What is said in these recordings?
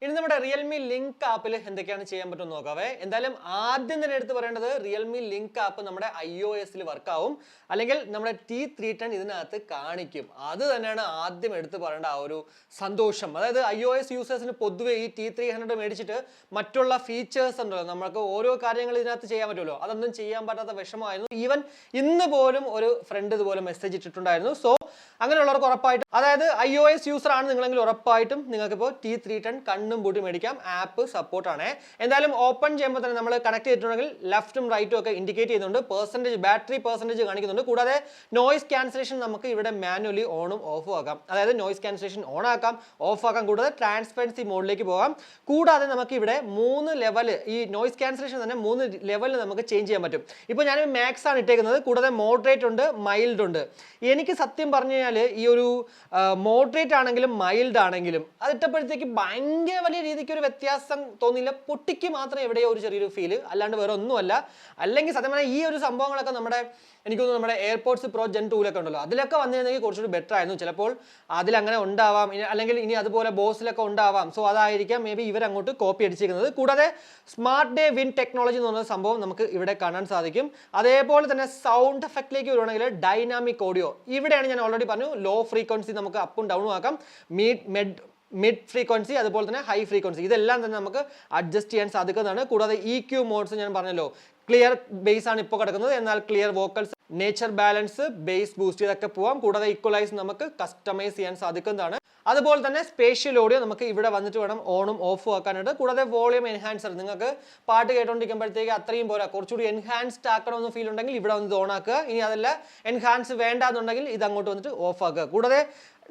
ഇനി നമ്മുടെ Realme link ആപ്പിൽ എന്തൊക്കെയാണ് ചെയ്യാൻ പറ്റുമെന്ന് നോക്കാവേ. എന്തായാലും ആദ്യം തന്നെ എടുത്ത് പറയേണ്ടത് റിയൽമി ലിങ്ക് ആപ്പ് നമ്മുടെ iOS-ൽ വർക്ക് ആവും, അല്ലെങ്കിൽ നമ്മുടെ T310 ഇതിനകത്ത് കാണിക്കും. അത് തന്നെയാണ് ആദ്യം എടുത്ത് പറയേണ്ട ആ ഒരു സന്തോഷം. അതായത് iOS യൂസേഴ്സിന് പൊതുവെ ഈ T300 മേടിച്ചിട്ട് മറ്റുള്ള ഫീച്ചേഴ്സ് ഉണ്ടല്ലോ, നമുക്ക് ഓരോ കാര്യങ്ങൾ ഇതിനകത്ത് ചെയ്യാൻ പറ്റുമല്ലോ, അതൊന്നും ചെയ്യാൻ പറ്റാത്ത വിഷമമായിരുന്നു. ഈവൻ ഇന്ന് പോലും ഒരു ഫ്രണ്ട് ഇതുപോലെ മെസ്സേജ് ഇട്ടിട്ടുണ്ടായിരുന്നു. സോ അങ്ങനെയുള്ളവർക്ക് ഉറപ്പായിട്ടും, അതായത് iOS യൂസർ ആണ് നിങ്ങളെങ്കിൽ ഉറപ്പായിട്ടും നിങ്ങൾക്ക് ഇപ്പോൾ T310 കണ്ണും പൂട്ടി മേടിക്കാം. ആപ്പ് സപ്പോർട്ടാണ്. എന്തായാലും ഓപ്പൺ ചെയ്യുമ്പോൾ തന്നെ നമ്മൾ കണക്ട് ചെയ്തിട്ടുണ്ടെങ്കിൽ ലെഫ്റ്റും റൈറ്റും ഒക്കെ ഇൻഡിക്കേറ്റ് ചെയ്യുന്നുണ്ട്, ബാറ്ററി പെർസെൻറ്റേജ് കാണിക്കുന്നുണ്ട്. കൂടാതെ നോയ്സ് ക്യാൻസലേഷൻ നമുക്ക് ഇവിടെ മാനുവലി ഓണും ഓഫും ആക്കാം. അതായത് നോയ്സ് ക്യാൻസലേഷൻ ഓൺ ആക്കാം, ഓഫ് ആക്കാം. കൂടാതെ ട്രാൻസ്പെറൻസി മോഡിലേക്ക് പോകാം. കൂടാതെ നമുക്ക് ഇവിടെ 3 ലെവൽ, ഈ നോയ്സ് ക്യാൻസലേഷൻ തന്നെ 3 ലെവലിൽ നമുക്ക് ചേഞ്ച് ചെയ്യാൻ പറ്റും. ഇപ്പോൾ ഞാൻ മാക്സ് ആണ് ഇട്ടേക്കുന്നത്. കൂടാതെ മോഡറേറ്റ് ഉണ്ട്, മൈൽഡ് ഉണ്ട്. എനിക്ക് സത്യം പറഞ്ഞു കഴിഞ്ഞാൽ ഈ ഒരു മോഡറേറ്റ് ആണെങ്കിലും മൈൽഡ് ആണെങ്കിലും അതിട്ടപ്പോഴത്തേക്ക് ഭയങ്കര വലിയ രീതിക്ക് ഒരു വ്യത്യാസം തോന്നിയില്ല. പൊട്ടിക്ക് മാത്രം എവിടെയോ ഒരു ചെറിയൊരു ഫീല്, അല്ലാണ്ട് വേറെ ഒന്നുമല്ല. അല്ലെങ്കിൽ സത്യം പറഞ്ഞാൽ ഈ ഒരു സംഭവങ്ങളൊക്കെ എനിക്ക് തോന്നുന്നു നമ്മുടെ എയർപോഡ്സ് പ്രോ ജെൻ 2 ഉണ്ടല്ലോ, അതിലൊക്കെ വന്നിരുന്നെങ്കിൽ കുറച്ചുകൂടി ബെറ്റർ ആയിരുന്നു. ചിലപ്പോൾ അതിലങ്ങനെ ഉണ്ടാവാം, അല്ലെങ്കിൽ ഇനി അതുപോലെ ബോസിലൊക്കെ ഉണ്ടാവാം. സോ അതായിരിക്കാം മേ ബി ഇവരങ്ങോട്ട് കോപ്പി അടിച്ചിരിക്കുന്നത്. കൂടാതെ സ്മാർട്ട് ഡേ വിൻ ടെക്നോളജി എന്ന് പറയുന്ന സംഭവം നമുക്ക് ഇവിടെ കാണാൻ സാധിക്കും. അതേപോലെ തന്നെ സൗണ്ട് എഫക്റ്റിലേക്ക് വരുവാണെങ്കിൽ ഡൈനാമിക് ഓഡിയോ, ഇവിടെയാണ് ഞാൻ ഓൾറെഡി പറഞ്ഞു ലോ ഫ്രീക്വൻസി നമുക്ക് അപ്പും ഡൗണും ആക്കാം, മിഡ് ഫ്രീക്വൻസി അതുപോലെ തന്നെ ഹൈ ഫ്രീക്വൻസി, ഇതെല്ലാം തന്നെ നമുക്ക് അഡ്ജസ്റ്റ് ചെയ്യാൻ സാധിക്കുന്നതാണ്. കൂടാതെ EQ മോഡ്സ് ഞാൻ പറഞ്ഞല്ലോ, ക്ലിയർ ബേസ് ആണ് ഇപ്പോൾ കിടക്കുന്നത്, എന്നാൽ clear vocals, nature balance, base boost ഇതൊക്കെ പോവാം. കൂടാതെ ഈക്വലൈസ് നമുക്ക് കസ്റ്റമൈസ് ചെയ്യാൻ സാധിക്കുന്നതാണ്. അതുപോലെ തന്നെ സ്പേഷ്യൽ ഓഡിയോ നമുക്ക് ഇവിടെ വന്നിട്ട് വേണം ഓണും ഓഫും ആക്കാനായിട്ട്. കൂടാതെ വോളിയം എൻഹാൻസർ, നിങ്ങൾക്ക് പാട്ട് കേട്ടോണ്ടിരിക്കുമ്പോഴത്തേക്ക് അത്രയും പോരാ, കുറച്ചുകൂടി എൻഹാൻസ്ഡ് ആക്കണമെന്ന് ഫീൽ ഉണ്ടെങ്കിൽ ഇവിടെ വന്നിട്ട് ഓൺ ആക്കുക. ഇനി അതല്ല എൻഹാൻസ് വേണ്ട എന്നുണ്ടെങ്കിൽ ഇത് അങ്ങോട്ട് വന്നിട്ട് ഓഫ് ആക്കുക. കൂടാതെ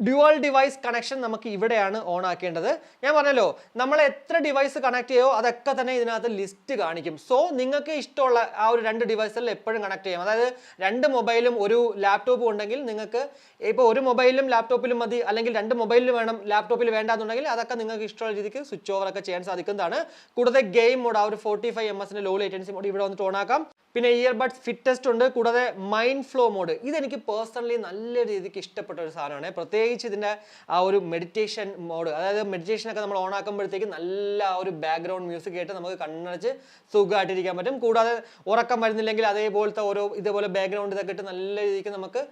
ഡ്യുവൽ ഡിവൈസ് കണക്ഷൻ നമുക്ക് ഇവിടെയാണ് ഓൺ ആക്കേണ്ടത്. ഞാൻ പറഞ്ഞല്ലോ, നമ്മൾ എത്ര ഡിവൈസ് കണക്ട് ചെയ്യോ അതൊക്കെ തന്നെ ഇതിനകത്ത് ലിസ്റ്റ് കാണിക്കും. സോ നിങ്ങൾക്ക് ഇഷ്ടമുള്ള ആ ഒരു 2 ഡിവൈസിൽ എപ്പോഴും കണക്ട് ചെയ്യാം. അതായത് 2 മൊബൈലും ഒരു ലാപ്ടോപ്പും ഉണ്ടെങ്കിൽ നിങ്ങൾക്ക് ഇപ്പോൾ ഒരു മൊബൈലിലും ലാപ്ടോപ്പിലും മതി, അല്ലെങ്കിൽ 2 മൊബൈലിൽ വേണം ലാപ്ടോപ്പിൽ വേണ്ടാന്നുണ്ടെങ്കിൽ അതൊക്കെ നിങ്ങൾക്ക് ഇഷ്ടമുള്ള രീതിക്ക് സ്വിച്ച് ഓവർ ഒക്കെ ചെയ്യാൻ സാധിക്കുന്നതാണ്. കൂടാതെ ഗെയിം മോഡ്, ആ ഒരു 45 ms ലോ ലേറ്റൻസി മോഡ് ഇവിടെ വന്നിട്ട് ഓൺ ആക്കാം. പിന്നെ ഇയർബഡ്സ് ഫിറ്റസ്റ്റ് ഉണ്ട്. കൂടാതെ മൈൻഡ് ഫ്ലോ മോഡ്, ഇതെനിക്ക് പേഴ്സണലി നല്ല രീതിക്ക് ഇഷ്ടപ്പെട്ട ഒരു സാധനമാണ്. പ്രത്യേകിച്ച് ഇതിൻ്റെ ആ ഒരു മെഡിറ്റേഷൻ മോഡ്, അതായത് മെഡിറ്റേഷനൊക്കെ നമ്മൾ ഓൺ ആക്കുമ്പോഴത്തേക്ക് നല്ല ഒരു ബാക്ക്ഗ്രൗണ്ട് മ്യൂസിക് കേട്ട് നമുക്ക് കണ്ണടച്ച് സുഖമായിട്ടിരിക്കാൻ പറ്റും. കൂടാതെ ഉറക്കം വരുന്നില്ലെങ്കിൽ അതേപോലത്തെ ഇതേപോലെ ബാക്ക്ഗ്രൗണ്ട് ഇതൊക്കെ ഇട്ട് നല്ല രീതിക്ക് നമുക്ക്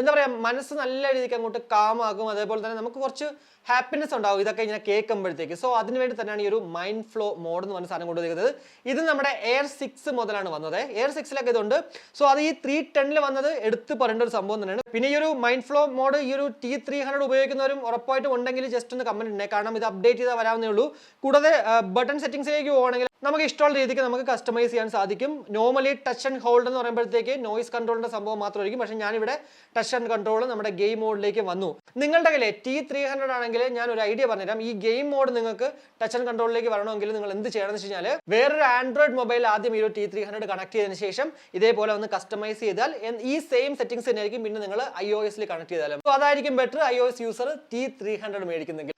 എന്താ പറയുക, മനസ്സ് നല്ല രീതിക്ക് അങ്ങോട്ട് കാമാകും. അതേപോലെ തന്നെ നമുക്ക് കുറച്ച് ഹാപ്പിനെസ് ഉണ്ടാവും ഇതൊക്കെ ഇങ്ങനെ കേൾക്കുമ്പോഴത്തേക്ക്. സോ അതിനുവേണ്ടി തന്നെയാണ് ഈ ഒരു മൈൻഡ് ഫ്ലോ മോഡ് എന്ന് പറഞ്ഞ സാധനം കൊണ്ടുവരുന്നത്. ഇത് നമ്മുടെ Air 6 മുതലാണ് വന്നത്. Air 6-ലൊക്കെ ഇതുണ്ട്. സോ അത് ഈ 310-ൽ വന്നത് എടുത്ത് പറയേണ്ട ഒരു സംഭവം തന്നെയാണ്. പിന്നെ ഈ ഒരു മൈൻഡ് ഫ്ലോ മോഡ് ഈ ഒരു T300 ഉപയോഗിക്കുന്നവരും ഉറപ്പായിട്ടും ഉണ്ടെങ്കിൽ ജസ്റ്റ് ഒന്ന് കമന്റ് ഇടണേ, കാരണം ഇത് അപ്ഡേറ്റ് ചെയ്താൽ വരാവുന്നേ ഉള്ളൂ. കൂടാതെ ബട്ടൺ സെറ്റിംഗ്സിലേക്ക് പോകുകയാണെങ്കിൽ നമുക്ക് ഇഷ്ടമുള്ള രീതിക്ക് നമുക്ക് കസ്റ്റമൈസ് ചെയ്യാൻ സാധിക്കും. നോർമലി ടച്ച് ആൻഡ് ഹോൾഡ് എന്ന് പറയുമ്പോഴത്തേക്ക് നോയ്സ് കൺട്രോളിന്റെ സംഭവം മാത്രമായിരിക്കും. പക്ഷേ ഞാനിവിടെ ടച്ച് ആൻഡ് കൺട്രോൾ നമ്മുടെ ഗെയിം മോഡിലേക്ക് വന്നു. നിങ്ങളുടെ കയ്യിൽ T300 ആണെങ്കിൽ ഞാൻ ഒരു ഐഡിയ പറഞ്ഞുതരാം. ഈ ഗെയിം മോഡ് നിങ്ങൾക്ക് ടച്ച് ആൻഡ് കൺട്രോളിലേക്ക് വരണമെങ്കിൽ നിങ്ങൾ എന്ത് ചെയ്യണമെന്ന് വെച്ച് കഴിഞ്ഞാൽ, വേറൊരു ആൻഡ്രോയിഡ് മൊബൈൽ ആദ്യം ഈ ഒരു T300 കണക്ട് ചെയ്തതിന് ശേഷം ഇതേപോലെ ഒന്ന് കസ്റ്റമൈസ് ചെയ്താൽ ഈ സെയിം സെറ്റിംഗ്സ് തന്നെയായിരിക്കും പിന്നെ നിങ്ങൾ iOS-ൽ കണക്ട് ചെയ്താലും. അപ്പോൾ അതായിരിക്കും ബെറ്റർ iOS യൂസർ T300 മേടിക്കുന്നെങ്കിൽ.